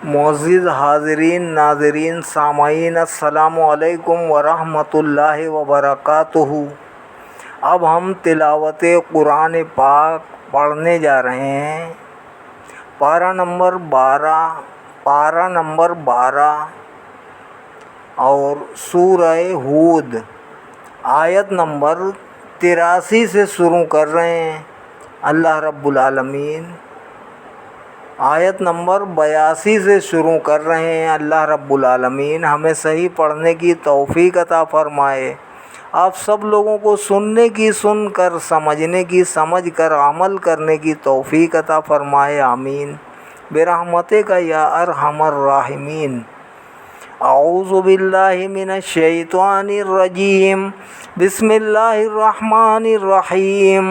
معزز حاضرین ناظرین سامعین السلام علیکم ورحمۃ اللہ وبرکاتہ۔ اب ہم تلاوت قرآن پاک پڑھنے جا رہے ہیں۔ پارہ نمبر 12 اور سورہ ہود آیت نمبر 83 سے شروع کر رہے ہیں۔ اللہ رب العالمین آیت نمبر 82 سے شروع کر رہے ہیں۔ اللہ رب العالمین ہمیں صحیح پڑھنے کی توفیق عطا فرمائے، آپ سب لوگوں کو سننے کی سن کر، سمجھنے کی سمجھ کر، عمل کرنے کی توفیق عطا فرمائے، آمین برحمتک یا ارحم الراحمین۔ اعوذ باللہ من الشیطان الرجیم، بسم اللہ الرحمن الرحیم۔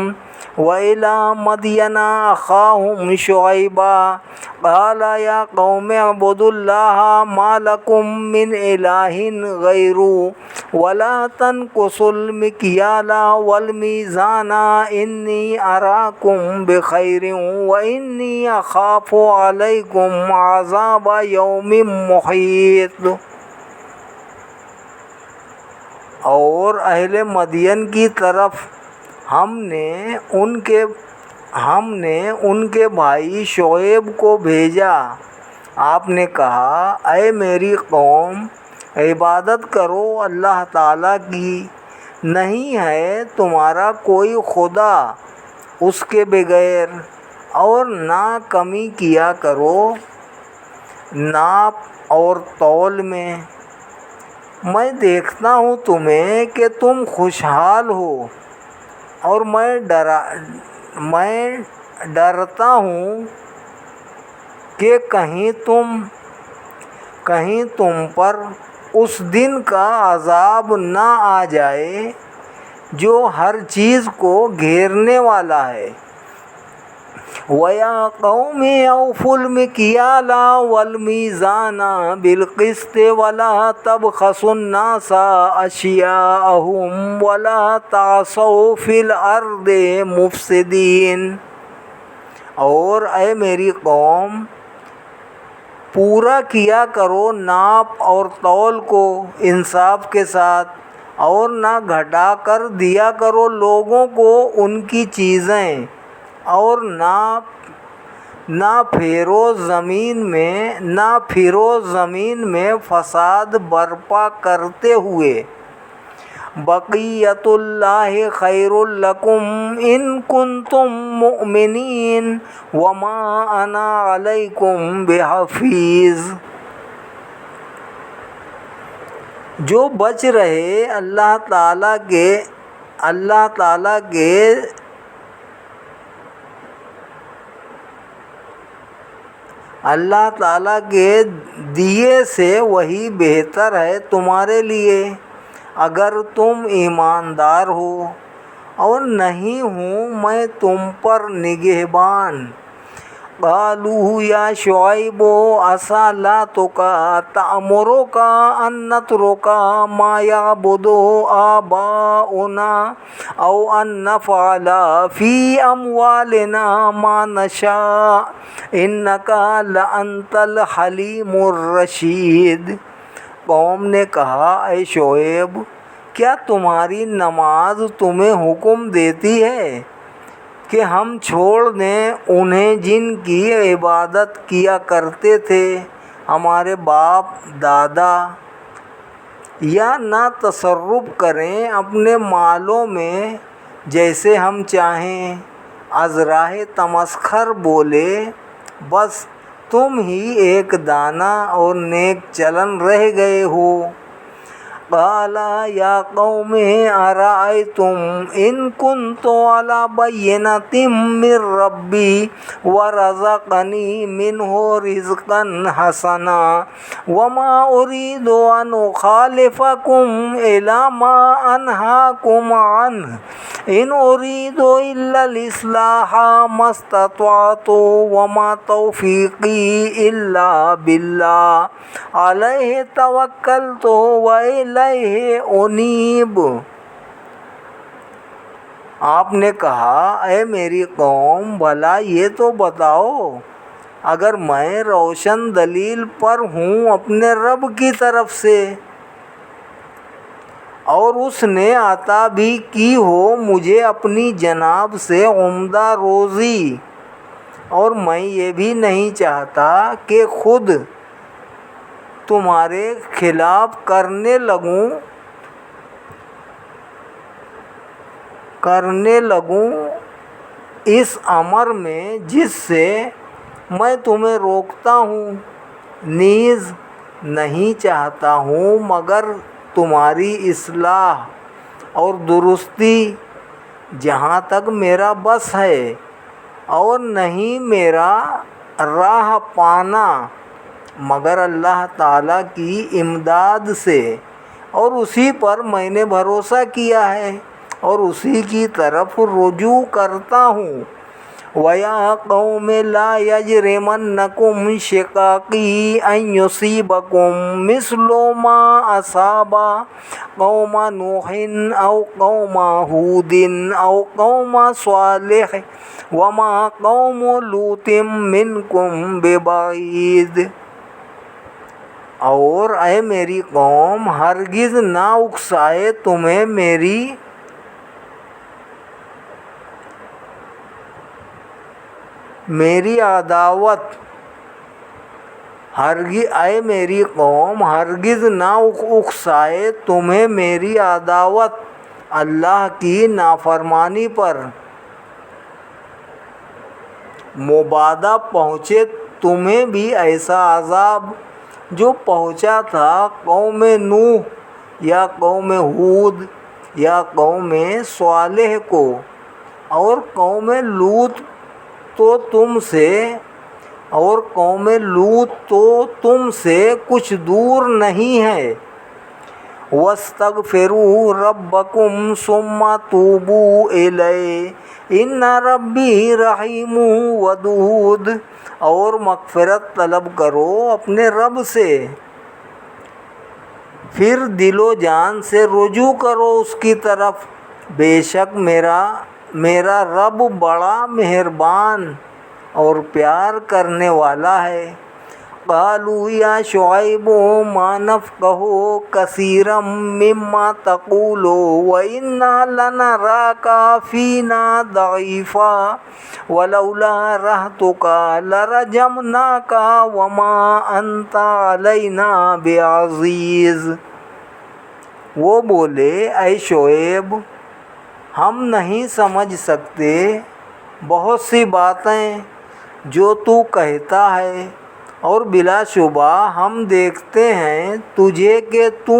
وَإِلَىٰ مَدْيَنَ أَخَاهُمْ شُعَيْبًا قَالَ يَا قَوْمِ اعْبُدُوا اللَّهَ مَا لَكُم مِّنْ إِلَٰهٍ غَيْرُهُ وَلَا تَنقُصُوا الْمِكْيَالَ وَالْمِيزَانَ إِنِّي أَرَاكُم بِخَيْرٍ وَإِنِّي أَخَافُ عَلَيْكُمْ عَذَابَ يَوْمٍ مُّحِيطٍ۔ اور اہل مدین کی طرف ہم نے ان کے بھائی شعیب کو بھیجا۔ آپ نے کہا، اے میری قوم، عبادت کرو اللہ تعالیٰ کی، نہیں ہے تمہارا کوئی خدا اس کے بغیر، اور نہ کمی کیا کرو ناپ اور تول میں۔ میں دیکھتا ہوں تمہیں کہ تم خوشحال ہو، اور میں ڈرتا ہوں کہ کہیں تم پر اس دن کا عذاب نہ آ جائے جو ہر چیز کو گھیرنے والا ہے۔ وَيَا قَوْمِ أَوْفُوا الْمِكْيَالَ وَالْمِيزَانَ بِالْقِسْطِ وَلَا تَبْخَسُوا النَّاسَ أَشْيَاءَهُمْ وَلَا تَعْثَوْا فِي الْأَرْضِ مُفْسِدِينَ۔ اور اے میری قوم، پورا کیا کرو ناپ اور تول کو انصاف کے ساتھ، اور نہ گھٹا کر دیا کرو لوگوں کو ان کی چیزیں، اور نہ پھیرو زمین میں فساد برپا کرتے ہوئے۔ بقیۃ اللہ خیر لکم ان کنتم مؤمنین وما انا علیکم بحفیظ۔ جو بچ رہے اللہ تعالیٰ کے دیے سے وہی بہتر ہے تمہارے لیے، اگر تم ایماندار ہو، اور نہیں ہوں میں تم پر نگہبان۔ قالوا یا شعیب اصلاتک تأمرک ان نترک ما یعبد آباؤنا او ان نفعل فی اموالنا ما نشاء انک لانت الحلیم الرشید۔ قوم نے کہا، اے شعیب، کیا تمہاری نماز تمہیں حکم دیتی ہے کہ ہم چھوڑ دیں انہیں جن کی عبادت کیا کرتے تھے ہمارے باپ دادا، یا نہ تصرف کریں اپنے مالوں میں جیسے ہم چاہیں؟ از راہ تمسخر بولے، بس تم ہی ایک دانہ اور نیک چلن رہ گئے ہو۔ قال یا قوم ارأیتم ان کنت علی بینۃ من ربی ورزقنی منہ رزقا حسنا وما ارید ان اخالفکم الی ما انہاکم عنہ ان ارید الا الاصلاح ما استطعت وما توفیقی الا باللہ علیہ توکلت وإلیہ انیب۔ آپ نے کہا، اے میری قوم، بھلا یہ تو بتاؤ اگر میں روشن دلیل پر ہوں اپنے رب کی طرف سے اور اس نے عطا بھی کی ہو مجھے اپنی جناب سے عمدہ روزی، اور میں یہ بھی نہیں چاہتا کہ خود تمہارے خلاف کرنے لگوں اس امر میں جس سے میں تمہیں روکتا ہوں، نیز نہیں چاہتا ہوں مگر تمہاری اصلاح اور درستی جہاں تک میرا بس ہے، اور نہیں میرا راہ پانا مگر اللہ تعالیٰ کی امداد سے، اور اسی پر میں نے بھروسہ کیا ہے اور اسی کی طرف رجوع کرتا ہوں۔ وَيَا قَوْمِ لَا يَجْرِمَنَّكُمْ شِقَاقِي أَن يُصِيبَكُم مِّثْلُ مَا أَصَابَ قَوْمَ نُوحٍ أَوْ قَوْمَ هُودٍ أَوْ قَوْمَ صَالِحٍ وَمَا قَوْمُ لُوطٍ مِّنكُم بِبَعِيدٍ۔ اور اے میری قوم ہرگز نہ اکسائے تمہیں میری عداوت، اے میری قوم ہرگز نہ اکسائے تمہیں میری عداوت اللہ کی نافرمانی پر، مبادا پہنچے تمہیں بھی ایسا عذاب جو پہنچا تھا قوم نوح یا قوم ہود یا قوم صالح کو، اور قوم لوط تو تم سے کچھ دور نہیں ہے۔ وَاسْتَغْفِرُوا رَبَّكُمْ ثُمَّ تُوبُوا إِلَيْهِ إِنَّ رَبِّي رَحِيمٌ وَدُودٌ۔ اور مغفرت طلب کرو اپنے رب سے، پھر دل و جان سے رجوع کرو اس کی طرف، بے شک میرا رب بڑا مہربان اور پیار کرنے والا ہے۔ قالوا یا شعیب ما نفقہ کثیرا مما تقول وإنا لنراک فینا ضعیفا ولولا رہطک لرجمناک وما انت علینا بعزیز۔ وہ بولے اے شعیب ہم نہیں سمجھ سکتے بہت سی باتیں جو تو کہتا ہے، اور بلا شبہ ہم دیکھتے ہیں تجھے کہ تو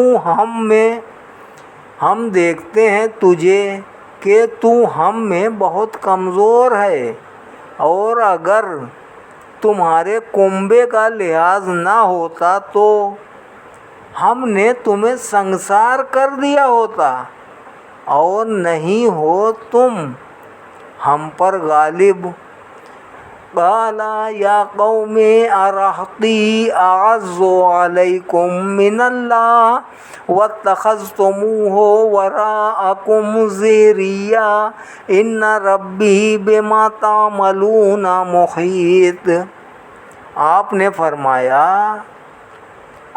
ہم میں بہت کمزور ہے، اور اگر تمہارے کنبے کا لحاظ نہ ہوتا تو ہم نے تمہیں سنگسار کر دیا ہوتا، اور نہیں ہو تم ہم پر غالب۔ قال یا قوم ارہطی اعز علیکم من اللہ واتخذتموہ وراءکم ظہریا ان ربی بما تعملون محیط۔ آپ نے فرمایا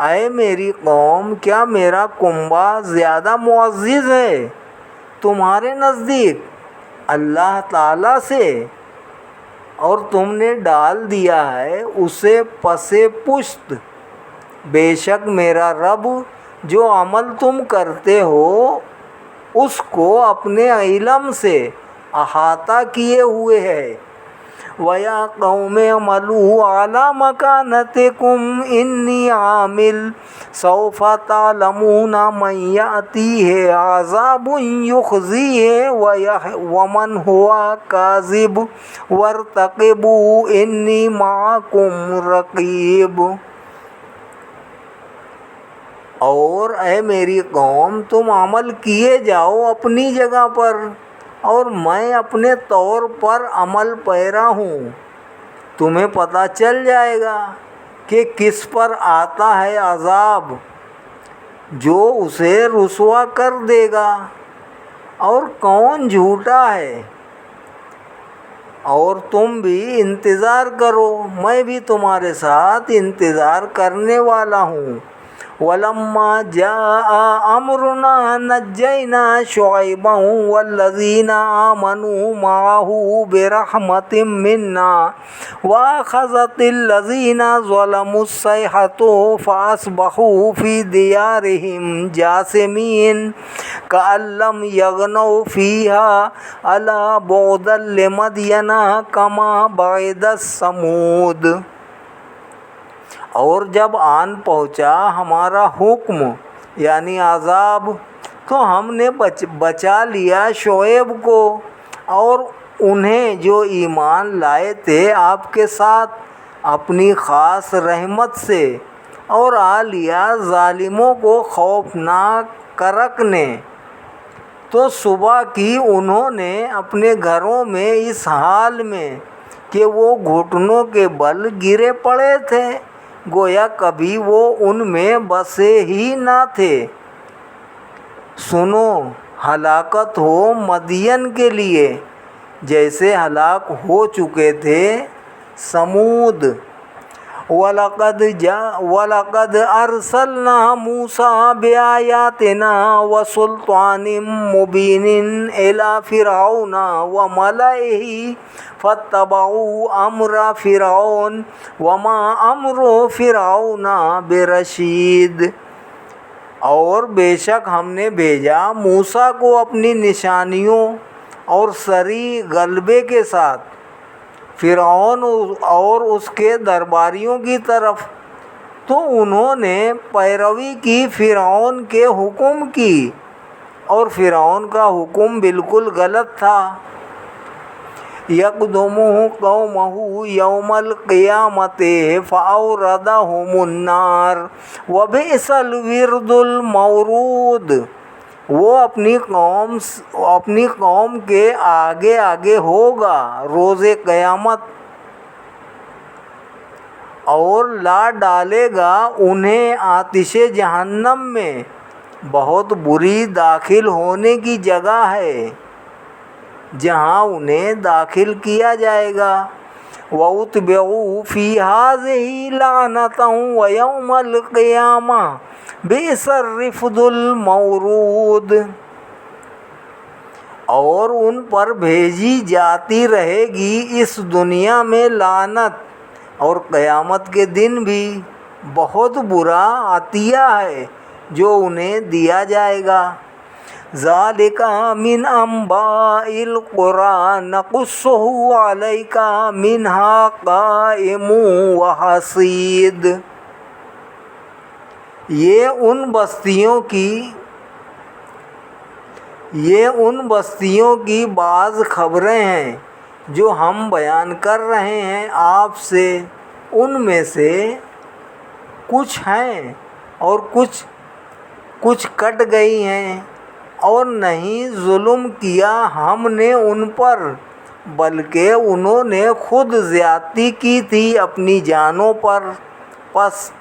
اے میری قوم کیا میرا کنبہ زیادہ معزز ہے تمہارے نزدیک اللہ تعالیٰ سے، اور تم نے ڈال دیا ہے اسے پس پشت، بے شک میرا رب جو عمل تم کرتے ہو اس کو اپنے علم سے احاطہ کیے ہوئے ہے۔ وَيَا قَوْمِ اعْمَلُوا عَلَىٰ مَكَانَتِكُمْ إِنِّي عَامِلٌ سَوْفَ تَعْلَمُونَ مَن يَأْتِيهِ عَذَابٌ يُخْزِيهِ وَمَنْ هُوَ كَاذِبٌ وَارْتَقِبُوا إِنِّي مَعَكُمْ رَقِيبٌ۔ اور اے میری قوم تم عمل کیے جاؤ اپنی جگہ پر، اور میں اپنے طور پر عمل پیرا ہوں، تمہیں پتہ چل جائے گا کہ کس پر آتا ہے عذاب جو اسے رسوا کر دے گا، اور کون جھوٹا ہے۔ اور تم بھی انتظار کرو، میں بھی تمہارے ساتھ انتظار کرنے والا ہوں۔ وَلَمَّا جَاءَ أَمْرُنَا نَجَّيْنَا شُعَيْبًا وَالَّذِينَ آمَنُوا مَعَهُ بِرَحْمَةٍ مِّنَّا وَأَخَذَتِ الَّذِينَ ظَلَمُوا الصَّيْحَةُ فَأَصْبَحُوا فِي دِيَارِهِمْ جَاثِمِينَ كَأَن لَّمْ يَغْنَوْا فِيهَا أَلَا بُعْدًا لِّمَدْيَنَ كَمَا بَعِدَتْ ثَمُودُ۔ اور جب آن پہنچا ہمارا حکم یعنی عذاب، تو ہم نے بچا لیا شعیب کو اور انہیں جو ایمان لائے تھے آپ کے ساتھ اپنی خاص رحمت سے، اور آ لیا ظالموں کو خوفناک کرک نے۔ تو صبح کی انہوں نے اپنے گھروں میں اس حال میں کہ وہ گھٹنوں کے بل گرے پڑے تھے، گویا کبھی وہ ان میں بسے ہی نہ تھے۔ سنو، ہلاکت ہو مدین کے لیے جیسے ہلاک ہو چکے تھے سمود۔ وَلَقَدْ أَرْسَلْنَا مُوسَىٰ بِآيَاتِنَا وَسُلْطَانٍ مُّبِينٍ إِلَىٰ فِرْعَوْنَ وَمَلَئِهِ فَاتَّبَعُوا أَمْرَ فِرْعَوْنَ وَمَا أَمْرُ فِرْعَوْنَ بِرَشِيدٍ۔ اور بے شک ہم نے بھیجا موسیٰ کو اپنی نشانیوں اور سریع غلبے کے ساتھ فرعون اور اس کے درباریوں کی طرف، تو انہوں نے پیروی کی فرعون کے حکم کی، اور فرعون کا حکم بالکل غلط تھا۔ يَقْدُمُ قَوْمَهُ يَوْمَ الْقِيَامَةِ فَأَوْرَدَهُمُ النَّارَ وَبِئْسَ الْوِرْدُ الْمَوْرُودُ۔ وہ اپنی قوم کے آگے آگے ہوگا روز قیامت، اور لا ڈالے گا انہیں آتش جہنم میں، بہت بری داخل ہونے کی جگہ ہے جہاں انہیں داخل کیا جائے گا۔ وَأُتْبِعُوا فِي هَٰذِهِ لَعْنَةً وَيَوْمَ الْقِيَامَةِ بِئْسَ الرِّفْدُ الْمَوْرُودُ۔ اور ان پر بھیجی جاتی رہے گی اس دنیا میں لعنت، اور قیامت کے دن بھی بہت برا عطیہ ہے جو انہیں دیا جائے گا۔ ذَلِكَ مِنْ أَنْبَاءِ الْقُرَىٰ نَقُصُّهُ عَلَيْكَ مِنْهَا قَائِمٌ وَحَصِيدٌ۔ یہ ان بستیوں کی بعض خبریں ہیں جو ہم بیان کر رہے ہیں آپ سے، ان میں سے کچھ ہیں اور کچھ کٹ گئی ہیں، اور نہیں ظلم کیا ہم نے ان پر، بلکہ انہوں نے خود زیادتی کی تھی اپنی جانوں پر۔ پس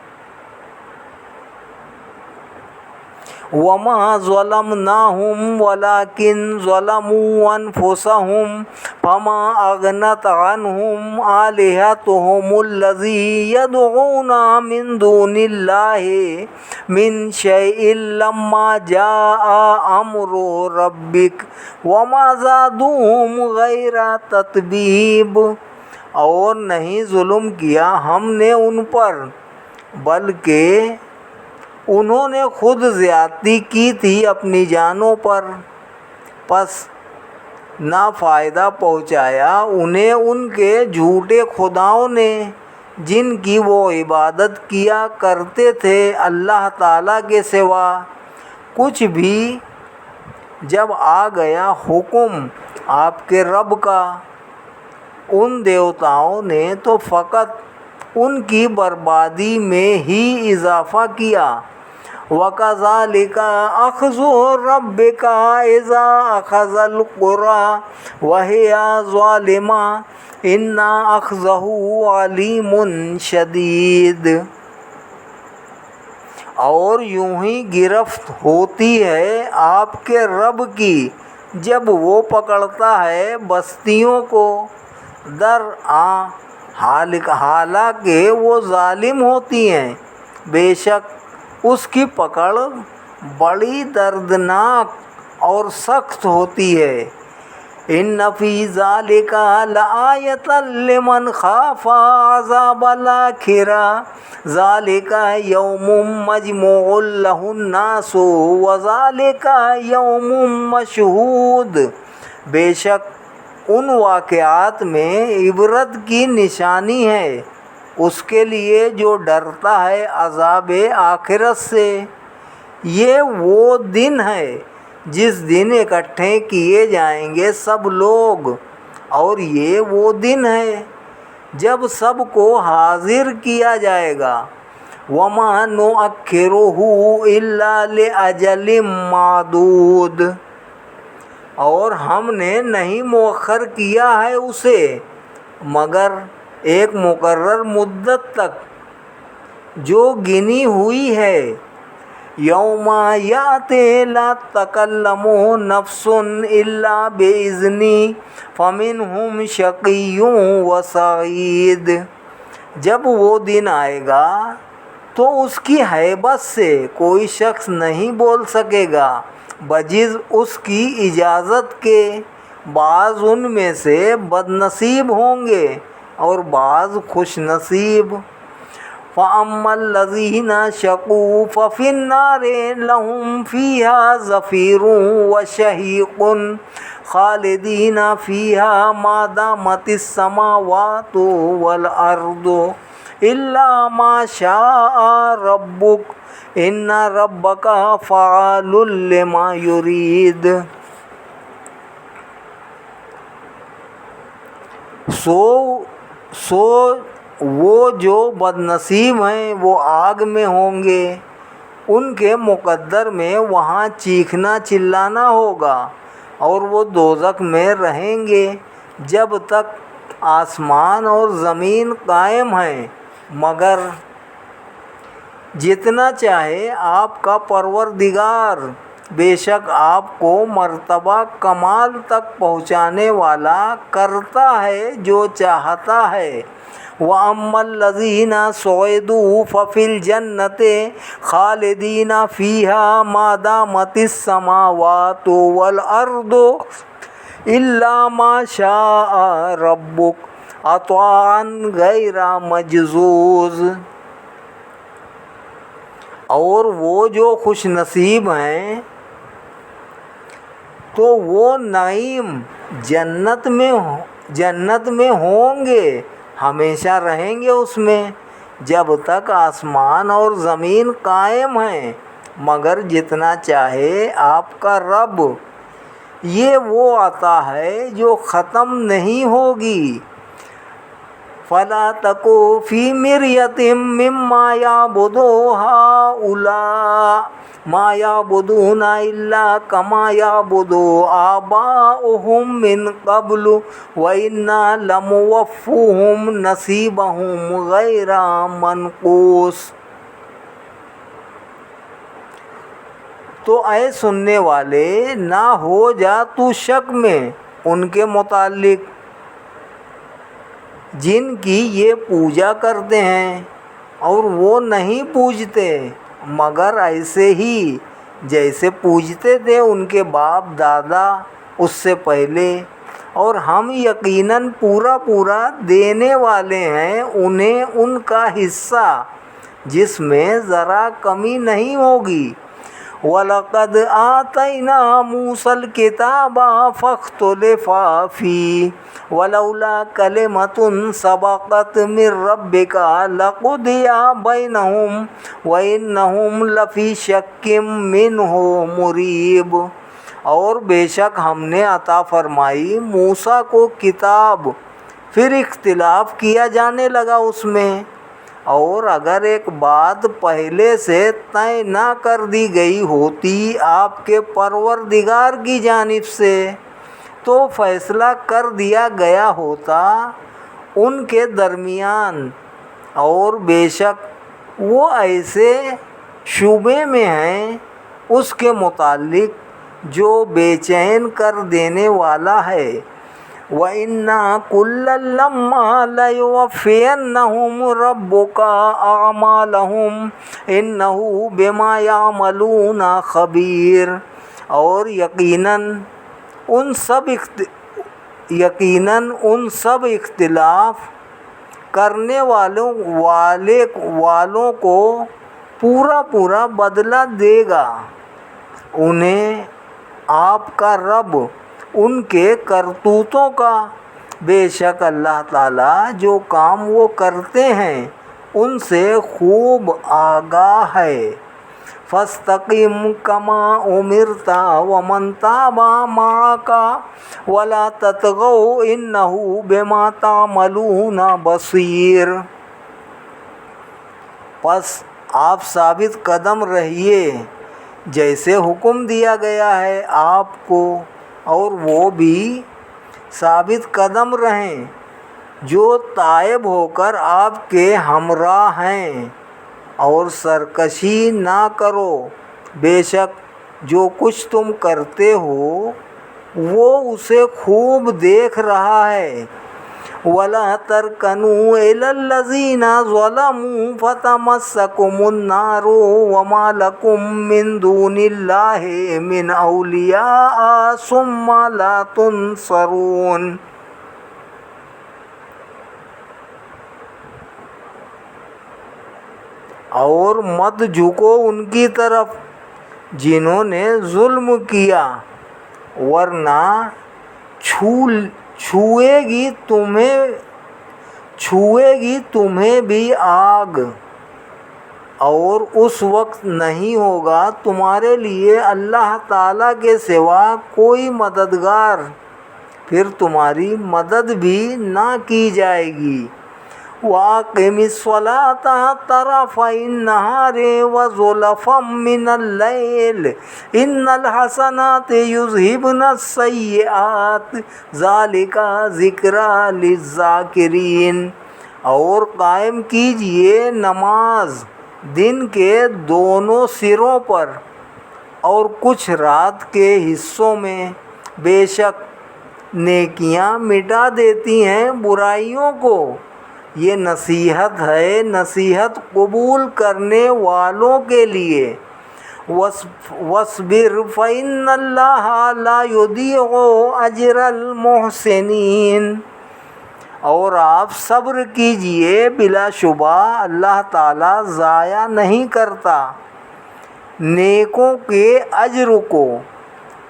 وَمَا ظَلَمْنَاهُمْ وَلَٰكِن ظَلَمُوا أَنفُسَهُمْ فَمَا أَغْنَتْ عَنْهُمْ آلِهَتُهُمُ الَّتِي يَدْعُونَ مِن دُونِ اللَّهِ مِن شَيْءٍ لَّمَّا جَاءَ أَمْرُ رَبِّكَ وَمَا زَادُوهُمْ غَيْرَ تَتْبِيبٍ۔ اور نہیں ظلم کیا ہم نے ان پر، بلکہ انہوں نے خود زیادتی کی تھی اپنی جانوں پر۔ پس نہ فائدہ پہنچایا انہیں ان کے جھوٹے خداؤں نے جن کی وہ عبادت کیا کرتے تھے اللہ تعالیٰ کے سوا کچھ بھی۔ جب آ گیا حکم آپ کے رب کا ان دیوتاؤں نے تو فقط ان کی بربادی میں ہی اضافہ کیا۔ وَكَذَٰلِكَ أَخْذُ رَبِّكَ إِذَا أَخَذَ الْقُرَىٰ وَهِيَ ظَالِمَةٌ إِنَّ أَخْذَهُ عَلِيمٌ شَدِيدٌ۔ اور یوں ہی گرفت ہوتی ہے آپ کے رب کی جب وہ پکڑتا ہے بستیوں کو درآں حالانکہ وہ ظالم ہوتی ہیں، بے شک اس کی پکڑ بڑی دردناک اور سخت ہوتی ہے۔ ان فی ذالک لآیۃ لمن خاف عذاب الآخرہ ذالک یوم مجموع لہ الناس وذالک یوم مشہود۔ بے شک ان واقعات میں عبرت کی نشانی ہے اس کے لیے جو ڈرتا ہے عذاب آخرت سے۔ یہ وہ دن ہے جس دن اکٹھے کیے جائیں گے سب لوگ، اور یہ وہ دن ہے جب سب کو حاضر کیا جائے گا۔ وَمَا نُؤَخِّرُهُ إِلَّا لِأَجَلٍ مَّعْدُودٍ، اور ہم نے نہیں مؤخر کیا ہے اسے مگر ایک مقرر مدت تک جو گنی ہوئی ہے۔ یوم یأتی لا تکلم نفس الا بإذنہ فمنہم شقی و سعید۔ جب وہ دن آئے گا تو اس کی ہیبت سے کوئی شخص نہیں بول سکے گا بجز اس کی اجازت کے۔ بعض ان میں سے بد نصیب ہوں گے اور بعض خوش نصیب۔ فَأَمَّا الَّذِينَ شَقُوا فَفِي النَّارِ لَهُمْ فِيهَا زَفِيرٌ وَشَهِيقٌ خَالِدِينَ فِيهَا مَا دَامَتِ السَّمَاوَاتُ وَالْأَرْضُ إِلَّا مَا شَاءَ رَبُّكَ إِنَّ رَبَّكَ فَعَّالٌ لِّمَا يُرِيدُ۔ سو وہ جو بد نصیب ہیں وہ آگ میں ہوں گے، ان کے مقدر میں وہاں چیخنا چلانا ہوگا، اور وہ دوزخ میں رہیں گے جب تک آسمان اور زمین قائم ہیں، مگر جتنا چاہے آپ کا پروردگار۔ بے شک آپ کو مرتبہ کمال تک پہنچانے والا کرتا ہے جو چاہتا ہے۔ وَأَمَّا الَّذِينَ سُعِدُوا فَفِي الْجَنَّةِ خَالِدِينَ فِيهَا مَا دَامَتِ السَّمَاوَاتُ وَالْأَرْضُ إِلَّا مَا شَاءَ رَبُّكَ عَطَاءً غَيْرَ مَجْذُوذٍ۔ اور وہ جو خوش نصیب ہیں تو وہ نعیم جنت میں ہوں گے، ہمیشہ رہیں گے اس میں جب تک آسمان اور زمین قائم ہیں، مگر جتنا چاہے آپ کا رب۔ یہ وہ عطا ہے جو ختم نہیں ہوگی۔ فَلَا تَکُ فِی مِرْیَةٍ مِّمَّا یَعْبُدُ ہَٰؤُلَاءِ مَا یَعْبُدُونَ إِلَّا کَمَا یَعْبُدُ آبَاؤُہُم مِّن قَبْلُ وَإِنَّا لَمُوَفُّوهُم نَّصِیبَهُمْ غَیْرَ مَنقُوصٍ۔ تو اے سننے والے، نہ ہو جا تو شک میں ان کے متعلق جن کی یہ پوجا کرتے ہیں، اور وہ نہیں پوجتے مگر ایسے ہی جیسے پوجتے تھے ان کے باپ دادا اس سے پہلے، اور ہم یقیناً پورا دینے والے ہیں انہیں ان کا حصہ جس میں ذرا کمی نہیں ہوگی۔ وَلَقَدْ آتَيْنَا مُوسَى الْكِتَابَ فَاخْتُلِفَ فِيهِ وَلَوْلَا كَلِمَةٌ سَبَقَتْ مِن رَّبِّكَ لَقُضِيَ بَيْنَهُمْ وَإِنَّهُمْ لَفِي شَكٍّ مِّنْهُ مُرِيبٍ۔ اور بے شک ہم نے عطا فرمائی موسیٰ کو کتاب، پھر اختلاف کیا جانے لگا اس میں، اور اگر ایک بات پہلے سے طے نہ کر دی گئی ہوتی آپ کے پروردگار کی جانب سے تو فیصلہ کر دیا گیا ہوتا ان کے درمیان، اور بے شک وہ ایسے شبے میں ہیں اس کے متعلق جو بے چین کر دینے والا ہے۔ وَإِنَّا كُلًّا لَمَّا لَيُوَفِّيَنَّهُمْ رَبُّكَ أَعْمَالَهُمْ إِنَّهُ بِمَا يَعْمَلُونَ خَبِيرٌ۔ اور یقیناً ان سب اختلاف کرنے والوں کو پورا بدلہ دے گا انہیں آپ کا رب ان کے کرتوتوں کا، بے شک اللہ تعالیٰ جو کام وہ کرتے ہیں ان سے خوب آگاہ ہے۔ فَاسْتَقِمْ كَمَا أُمِرْتَ وَمَنْ تَابَ مَعَكَ وَلَا تَطْغَوْا إِنَّهُ بِمَا تَعْمَلُونَ بَصِيرٌ۔ پس آپ ثابت قدم رہیے جیسے حکم دیا گیا ہے آپ کو، اور وہ بھی ثابت قدم رہیں جو تائب ہو کر آپ کے ہمراہ ہیں، اور سرکشی نہ کرو، بے شک جو کچھ تم کرتے ہو وہ اسے خوب دیکھ رہا ہے۔ وَلَا تَرْكَنُوا إِلَى الَّذِينَ ظَلَمُوا فَتَمَسَّكُمُ النَّارُ وَمَا لَكُم مِّن دُونِ اللَّهِ مِنْ أَوْلِيَاءَ ثُمَّ لَا تُنصَرُونَ۔ اور مت جھکو ان کی طرف جنہوں نے ظلم کیا، ورنہ چھوئے گی تمہیں بھی آگ، اور اس وقت نہیں ہوگا تمہارے لیے اللہ تعالیٰ کے سوا کوئی مددگار، پھر تمہاری مدد بھی نہ کی جائے گی۔ وَأَقِمِ الصَّلَاةَ طَرَفَيِ النَّهَارِ وَزُلَفًا مِّنَ اللَّيْلِ إِنَّ الْحَسَنَاتِ يُذْهِبْنَ السَّيِّئَاتِ ذَلِكَ ذِكْرَىٰ لِلذَّاكِرِينَ۔ اور قائم کیجئے نماز دن کے دونوں سروں پر اور کچھ رات کے حصوں میں، بے شک نیکیاں مٹا دیتی ہیں برائیوں کو، یہ نصیحت ہے نصیحت قبول کرنے والوں کے لیے۔ وَاصْبِرْ فَإِنَّ اللَّهَ لَا يُضِيعُ أَجْرَ الْمُحْسِنِينَ۔ اور آپ صبر کیجئے، بلا شبہ اللہ تعالیٰ ضائع نہیں کرتا نیکوں کے اجر کو۔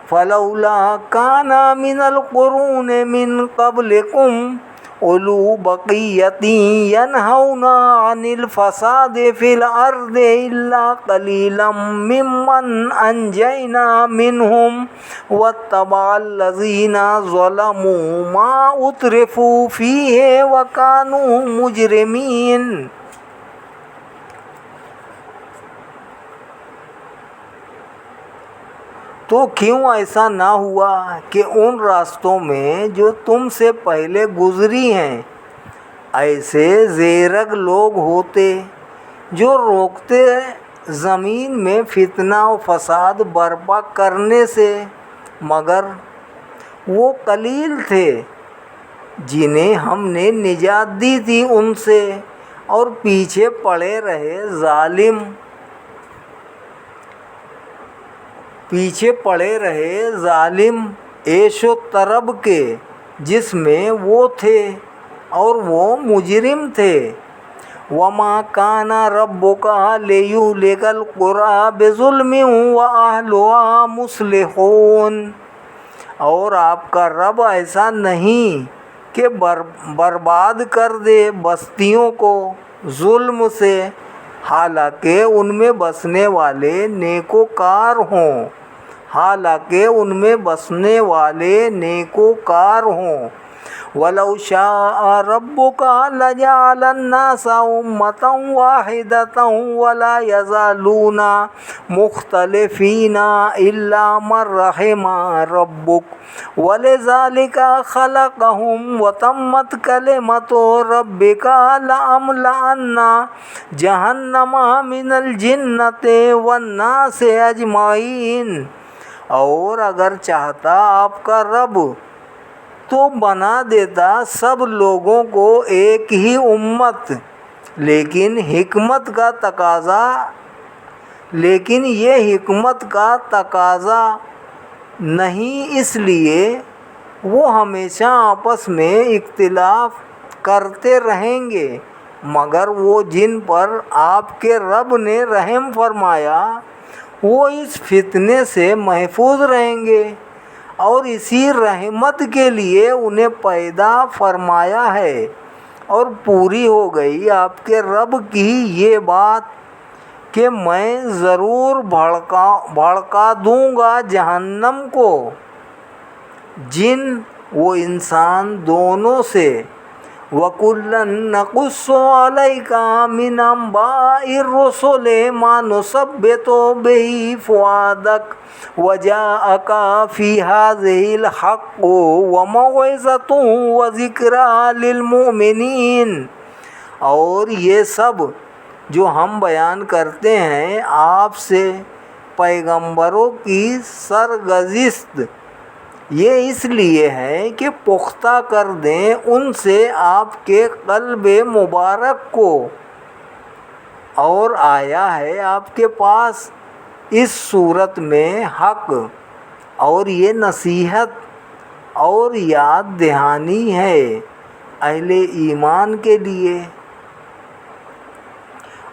فَلَوْلَا كَانَ مِنَ الْقُرُونِ مِن قَبْلِكُمْ أُولُو بَقِيَّةٍ يَنْهَوْنَ عَنِ الْفَسَادِ فِي الْأَرْضِ إِلَّا قَلِيلًا مِّمَّنْ أَنْجَيْنَا مِنْهُمْ وَاتَّبَعَ الَّذِينَ ظَلَمُوا مَا أُتْرِفُوا فِيهِ وَكَانُوا مُجْرِمِينَ۔ تو کیوں ایسا نہ ہوا کہ ان راستوں میں جو تم سے پہلے گزری ہیں ایسے زیرک لوگ ہوتے جو روکتے زمین میں فتنہ و فساد برپا کرنے سے، مگر وہ قلیل تھے جنہیں ہم نے نجات دی تھی ان سے، اور پیچھے پڑے رہے ظالم عیش و طرب کے جس میں وہ تھے، اور وہ مجرم تھے۔ وَمَا كَانَ رَبُّكَ لِيُهْلِكَ الْقُرَىٰ بِظُلْمٍ وَأَهْلُهَا مُصْلِحُونَ۔ اور آپ کا رب ایسا نہیں کہ برباد کر دے بستیوں کو ظلم سے، حالانکہ ان میں بسنے والے نیکوکار ہوں۔ وَلَوْ شَاءَ رَبُّكَ لَجَعَلَ النَّاسَ أُمَّةً وَاحِدَةً وَلَا يَزَالُونَ مُخْتَلِفِينَ إِلَّا مَن رَّحِمَ رَبُّكَ وَلِذَٰلِكَ خَلَقَهُمْ وَتَمَّتْ كَلِمَةُ رَبِّكَ لَأَمْلَأَنَّ جَهَنَّمَ مِنَ الْجِنَّةِ وَالنَّاسِ أَجْمَعِينَ۔ اور اگر چاہتا آپ کا رب تو بنا دیتا سب لوگوں کو ایک ہی امت، لیکن یہ حکمت کا تقاضا نہیں، اس لیے وہ ہمیشہ آپس میں اختلاف کرتے رہیں گے، مگر وہ جن پر آپ کے رب نے رحم فرمایا وہ اس فتنے سے محفوظ رہیں گے، اور اسی رحمت کے لیے انہیں پیدا فرمایا ہے۔ اور پوری ہو گئی آپ کے رب کی یہ بات کہ میں ضرور بھڑکا دوں گا جہنم کو جن و انسان دونوں سے، وَكُلًّا نَقُصُّ عَلَيْكَ مِنْ أَنْبَاءِ الرُّسُلِ مَا نُثَبِّتُ بِهِ فُؤَادَكَ وَجَاءَكَ فِي هَٰذِهِ الْحَقُّ وَمَوْعِظَةٌ وَذِكْرَىٰ لِلْمُؤْمِنِينَ۔ اور یہ سب جو ہم بیان کرتے ہیں آپ سے پیغمبروں کی سرگزشت، یہ اس لیے ہے کہ پختہ کر دیں ان سے آپ کے قلب مبارک کو، اور آیا ہے آپ کے پاس اس صورت میں حق، اور یہ نصیحت اور یاد دہانی ہے اہل ایمان کے لیے۔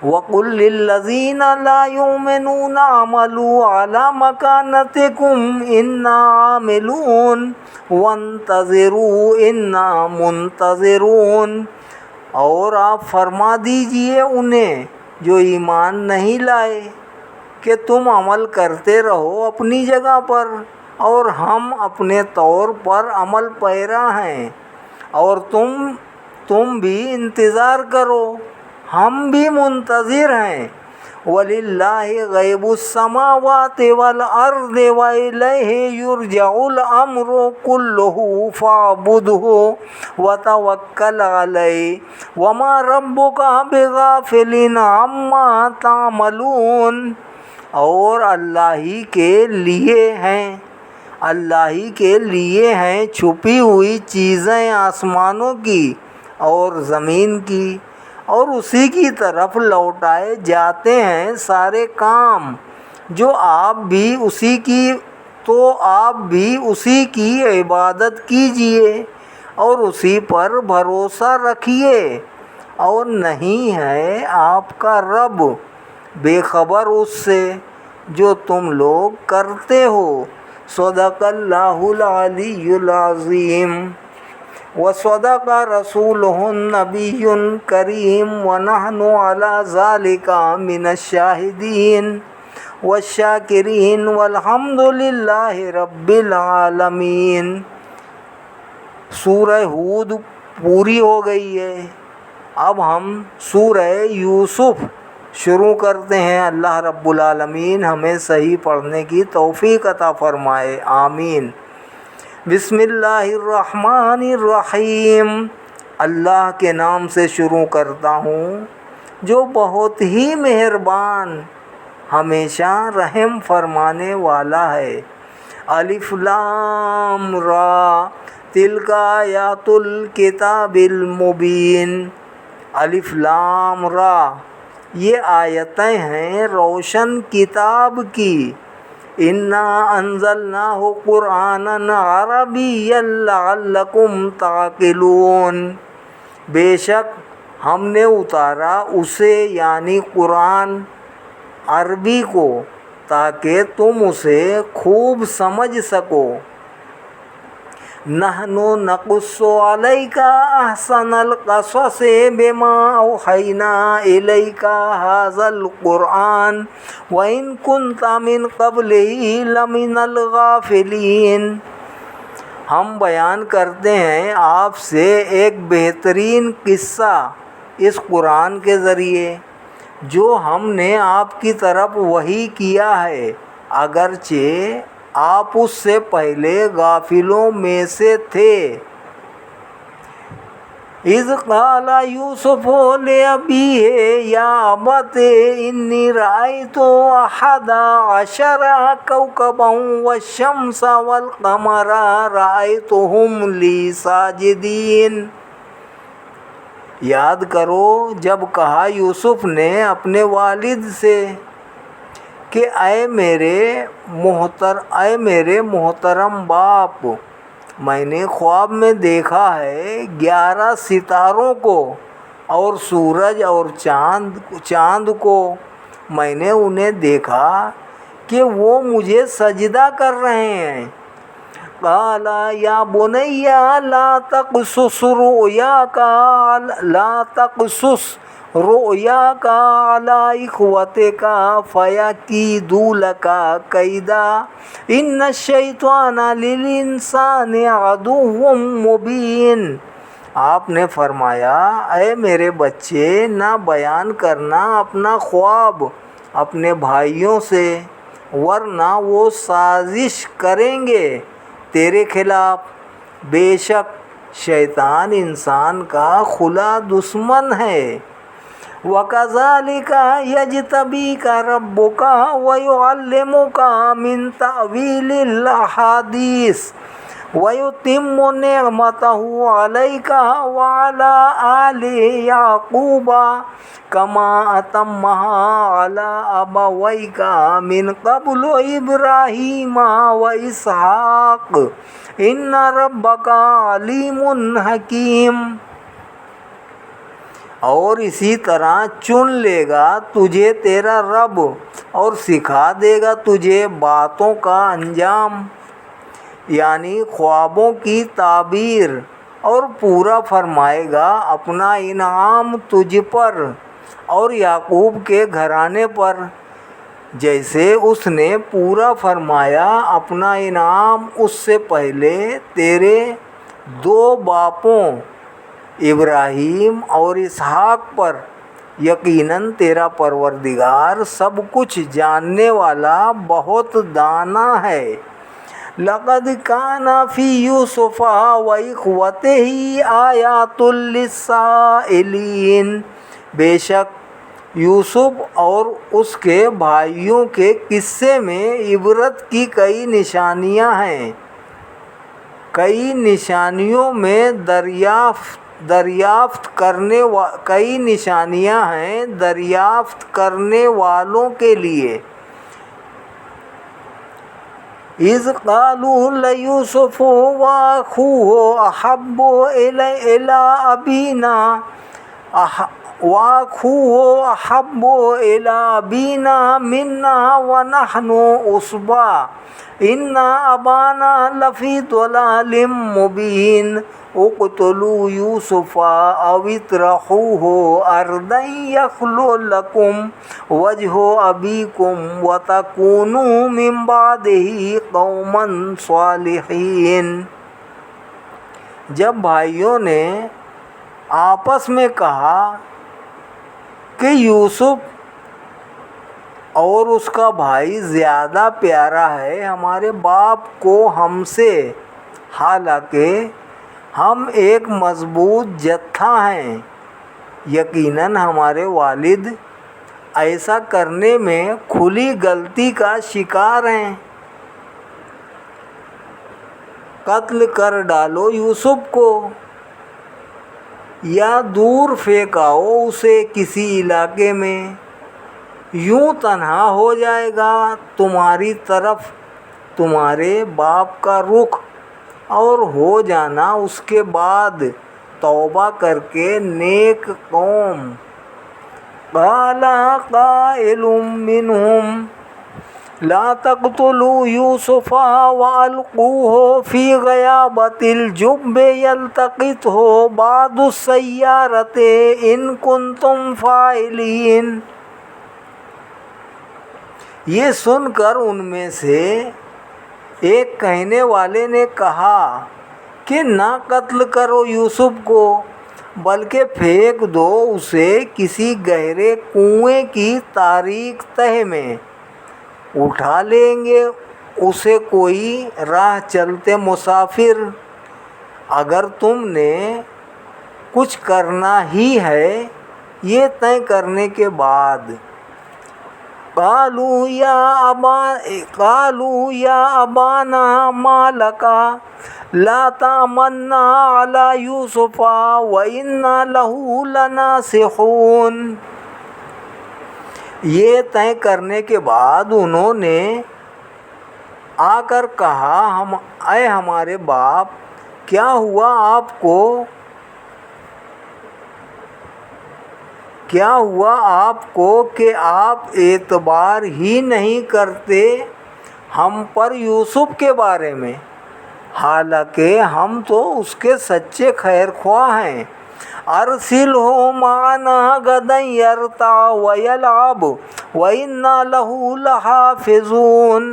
وَقُل لِّلَّذِينَ لَا يُؤْمِنُونَ اعْمَلُوا عَلَىٰ مَكَانَتِكُمْ إِنَّا عَامِلُونَ وَانتَظِرُوا إِنَّا مُنتَظِرُونَ۔ اور آپ فرما دیجئے انہیں جو ایمان نہیں لائے کہ تم عمل کرتے رہو اپنی جگہ پر، اور ہم اپنے طور پر عمل پیرا ہیں، اور تم بھی انتظار کرو، ہم بھی منتظر ہیں۔ وَلِلَّهِ غَيْبُ السَّمَاوَاتِ وَالْأَرْضِ وَإِلَيْهِ يُرْجَعُ الْأَمْرُ كُلُّهُ فَاعْبُدْهُ وَتَوَكَّلْ عَلَيْهِ وَمَا رَبُّكَ بِغَافِلٍ عَمَّا تَعْمَلُونَ۔ اور اللہ ہی کے لیے ہیں چھپی ہوئی چیزیں آسمانوں کی اور زمین کی، اور اسی کی طرف لوٹائے جاتے ہیں سارے کام، آپ بھی اسی کی عبادت کیجیے اور اسی پر بھروسہ رکھیے، اور نہیں ہے آپ کا رب بے خبر اس سے جو تم لوگ کرتے ہو۔ صدق اللہ العلی العظیم وصدق رسولہ النبی الکریم ونحن علی ذلک من الشاہدین والشاکرین والحمد للہ رب العالمین۔ سورہ ہود پوری ہو گئی ہے، اب ہم سورہ یوسف شروع کرتے ہیں۔ اللہ رب العالمین ہمیں صحیح پڑھنے کی توفیق عطا فرمائے، آمین۔ بسم اللہ الرحمن الرحیم۔ اللہ کے نام سے شروع کرتا ہوں جو بہت ہی مہربان ہمیشہ رحم فرمانے والا ہے۔ الف لام را تلک آیات الکتاب المبین۔ الف لام را، یہ آیتیں ہیں روشن کتاب کی۔ انا انزلناہ قرآنا عربیا لعلکم تعقلون۔ بے شک ہم نے اتارا اسے یعنی قرآن عربی کو تاکہ تم اسے خوب سمجھ سکو۔ نحن نقص علیک احسن القصص بما اوحینا الیک ھذا القرآن وان کنت من قبلہ لمن الغافلین۔ ہم بیان کرتے ہیں آپ سے ایک بہترین قصہ اس قرآن کے ذریعے جو ہم نے آپ کی طرف وحی کیا ہے، اگرچہ آپ اس سے پہلے غافلوں میں سے تھے۔ اذ قال یوسف لأبیہ یا ابت انی رأیت احد عشر کوکبا والشمس والقمر رأیتهم لی ساجدین۔ یاد کرو جب کہا یوسف نے اپنے والد سے کہ اے میرے محترم باپ، میں نے خواب میں دیکھا ہے 11 ستاروں کو اور سورج اور چاند کو، میں نے انہیں دیکھا کہ وہ مجھے سجدہ کر رہے ہیں۔ قال یا بنی لا تقصص رؤیاک علی اخوتک فیکیدوا لک کیدا ان الشیطان للانسان عدو مبین۔ آپ نے فرمایا اے میرے بچے، نہ بیان کرنا اپنا خواب اپنے بھائیوں سے، ورنہ وہ سازش کریں گے تیرے خلاف۔ بے شک شیطان انسان کا کھلا دشمن ہے۔ وَكَذَلِكَ يَجْتَبِيكَ رَبُّكَ وَيُعَلِّمُكَ مِن تَأْوِيلِ الْأَحَادِيثِ وَيُتِمُّ نِعْمَتَهُ عَلَيْكَ وَعَلَى آلِ يَعْقُوبَ كَمَا أَتَمَّهَا عَلَى أَبَوَيْكَ مِن قَبْلُ إِبْرَاهِيمَ وَإِسْحَاقَ إِنَّ رَبَّكَ عَلِيمٌ حَكِيمٌ۔ اور اسی طرح چن لے گا تجھے تیرا رب اور سکھا دے گا تجھے باتوں کا انجام، یعنی خوابوں کی تعبیر، اور پورا فرمائے گا اپنا انعام تجھ پر اور یعقوب کے گھرانے پر، جیسے اس نے پورا فرمایا اپنا انعام اس سے پہلے تیرے 2 باپوں ابراہیم اور اسحاق پر۔ یقیناً تیرا پروردگار سب کچھ جاننے والا بہت دانا ہے۔ لقد كان في يوسف وإخوته آيات للسائلين۔ بے شک یوسف اور اس کے بھائیوں کے قصے میں عبرت کی کئی نشانیاں ہیں۔ کئی نشانیاں ہیں دریافت کرنے والوں کے لیے۔ اذ قالوا لیوسف واخوہ احب الی ابینا منا ونحن عصبہ ان ابانا لفی ضلال مبین اقتلوا یوسف او اطرحوہ ارضا یخل لکم وجہ ابیکم وتکونوا من بعدہ قوما صالحین۔ جب بھائیوں نے آپس میں کہا کہ یوسف اور اس کا بھائی زیادہ پیارا ہے ہمارے باپ کو ہم سے، حالانکہ ہم ایک مضبوط جتھا ہیں، یقیناً ہمارے والد ایسا کرنے میں کھلی غلطی کا شکار ہیں۔ قتل کر ڈالو یوسف کو یا دور پھینکاؤ اسے کسی علاقے میں، یوں تنہا ہو جائے گا تمہاری طرف تمہارے باپ کا رخ، اور ہو جانا اس کے بعد توبہ کر کے نیک قوم۔ قال قائل منهم لا تقتلوا یوسف والقوه فی غیابۃ الجب یلتقطہ بعض السیارۃ ان کنتم فاعلین۔ یہ سن کر ان میں سے ایک کہنے والے نے کہا کہ نہ قتل کرو یوسف کو، بلکہ پھینک دو اسے کسی گہرے کنویں کی تاریک تہہ میں، اٹھا لیں گے اسے کوئی راہ چلتے مسافر۔ اگر تم نے کچھ کرنا ہی ہے، یہ طے کرنے کے بعد قالوا یا ابانا ما لکا لا تأمنا علی یوسف وإنا لہ لناصحون۔ یہ طے کرنے کے بعد انہوں نے آ کر کہا، اے ہمارے باپ، کیا ہوا آپ کو کہ آپ اعتبار ہی نہیں کرتے ہم پر یوسف کے بارے میں، حالانکہ ہم تو اس کے سچے خیر خواہ ہیں۔ ارسلہ معنا غدا یرتع ویلعب وإنا لہ لحافظون۔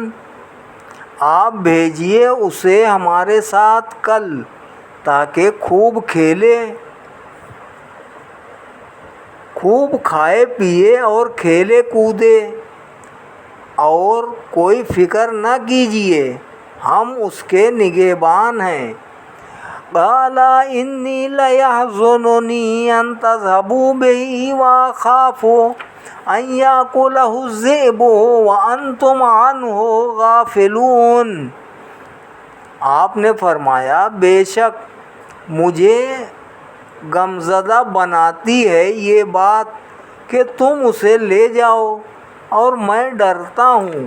آپ بھیجیے اسے ہمارے ساتھ کل تاکہ خوب کھیلے، خوب کھائے پیے اور کھیلے کودے، اور کوئی فکر نہ کیجیے، ہم اس کے نگہبان ہیں۔ قال انی لیحزننی ان تذهبوا به واخاف ان یاکلہ الذئب وانتم عنہ غافلون۔ آپ نے فرمایا، بے شک مجھے غمزدہ بناتی ہے یہ بات کہ تم اسے لے جاؤ، اور میں ڈرتا ہوں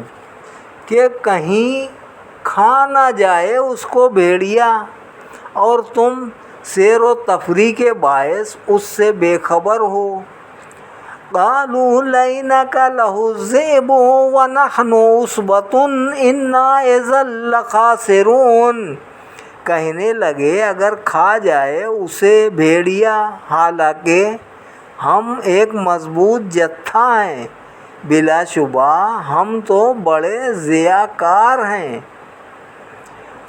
کہ کہیں کھا نہ جائے اس کو بھیڑیا، اور تم سیر و تفریح کے باعث اس سے بے خبر ہو۔ قالوا لئن أكلہ الذئب ونحن عصبة إنا إذا لخاسرون۔ کہنے لگے، اگر کھا جائے اسے بھیڑیا حالانکہ ہم ایک مضبوط جتھا ہیں، بلا شبہ ہم تو بڑے ضیاء کار ہیں۔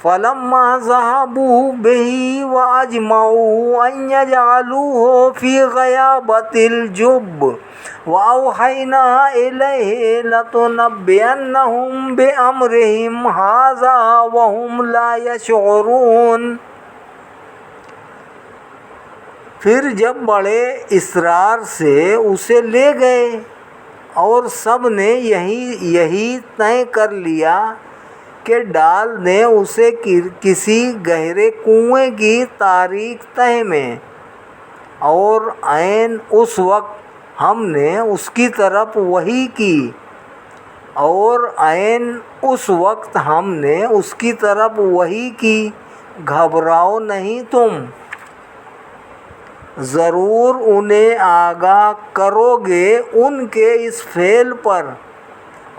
فلما ذهبوا به وأجمعوا أن يجعلوه في غيابة الجب وأوحينا إليه لتنبئنهم بأمرهم هذا وهم لا يشعرون۔ پھر جب بڑے اصرار سے اسے لے گئے اور سب نے یہی طے کر لیا کہ ڈال دیں اسے کسی گہرے کنویں کی تاریک تہ میں، اور عین اس وقت ہم نے اس کی طرف وحی کی، گھبراؤ نہیں تم، ضرور انہیں آگاہ کرو گے ان کے اس فعل پر،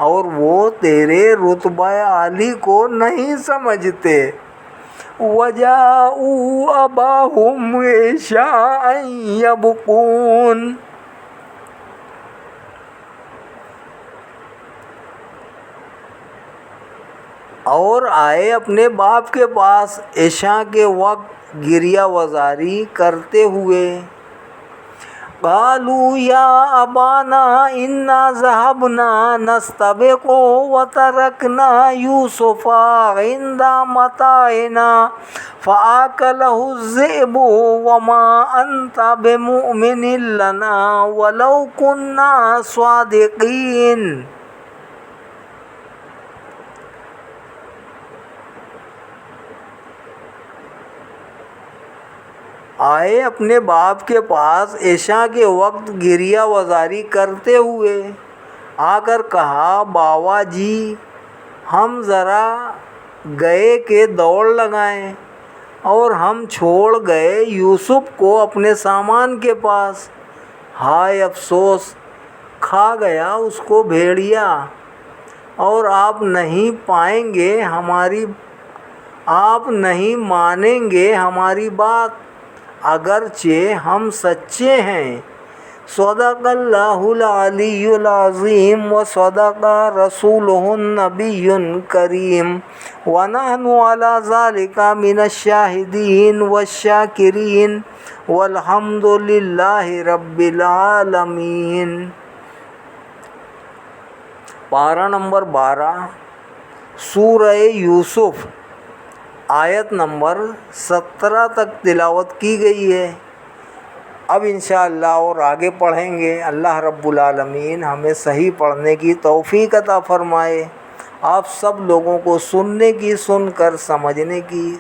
اور وہ تیرے رتبہ عالی کو نہیں سمجھتے۔ وَجَاءُوا أَبَاهُمْ عِشَاءً يَبْكُونَ۔ اور آئے اپنے باپ کے پاس عشاء کے وقت گریہ وزاری کرتے ہوئے۔ قالوا یا ابانا انا ذهبنا نستبق وترکنا یوسف عند متاعنا فآکلہ الذئب وما انت بمؤمن لنا ولو كنا صادقین۔ آئے اپنے باپ کے پاس عشاء کے وقت گریہ وزاری کرتے ہوئے، آ کر کہا، باوا جی، ہم ذرا گئے کہ دوڑ لگائیں، اور ہم چھوڑ گئے یوسف کو اپنے سامان کے پاس، ہائے افسوس، کھا گیا اس کو بھیڑیا، اور آپ نہیں مانیں گے ہماری بات، اگرچہ ہم سچے ہیں۔ صدق اللہ العلی العظیم وصدق رسولہ النبی الکریم ونحن علی ذلک من الشاہدین والشاکرین والحمد للہ رب العالمین۔ پارہ نمبر 12 سورہ یوسف، آیت نمبر 17 تک تلاوت کی گئی ہے۔ اب انشاءاللہ اور آگے پڑھیں گے۔ اللہ رب العالمین ہمیں صحیح پڑھنے کی توفیق عطا فرمائے، آپ سب لوگوں کو سننے کی، سن کر سمجھنے کی،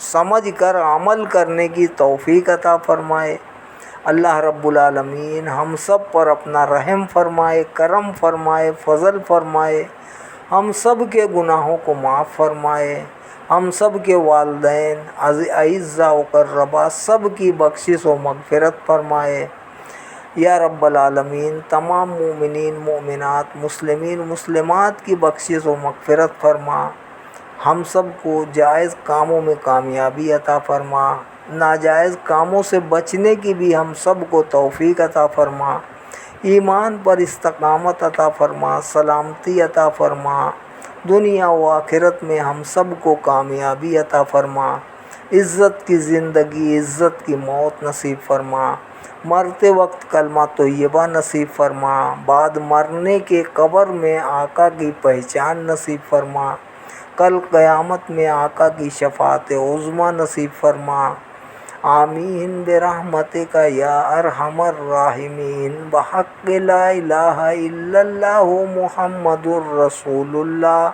سمجھ کر عمل کرنے کی توفیق عطا فرمائے۔ اللہ رب العالمین ہم سب پر اپنا رحم فرمائے، کرم فرمائے، فضل فرمائے، ہم سب کے گناہوں کو معاف فرمائے، ہم سب کے والدین اعزاء و اقرباء سب کی بخشش و مغفرت فرمائے۔ یا رب العالمین تمام مومنین مومنات مسلمین مسلمات کی بخشش و مغفرت فرما، ہم سب کو جائز کاموں میں کامیابی عطا فرما، ناجائز کاموں سے بچنے کی بھی ہم سب کو توفیق عطا فرما، ایمان پر استقامت عطا فرما، سلامتی عطا فرما، دنیا و آخرت میں ہم سب کو کامیابی عطا فرما، عزت کی زندگی عزت کی موت نصیب فرما، مرتے وقت کلمہ طیبہ نصیب فرما، بعد مرنے کے قبر میں آقا کی پہچان نصیب فرما، کل قیامت میں آقا کی شفاعت عظمیٰ نصیب فرما۔ آمین برحمتک یا ارحم الراحمین، بحق لا الہ الا اللہ محمد الرسول اللہ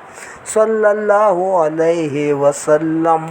صلی اللہ علیہ وسلم۔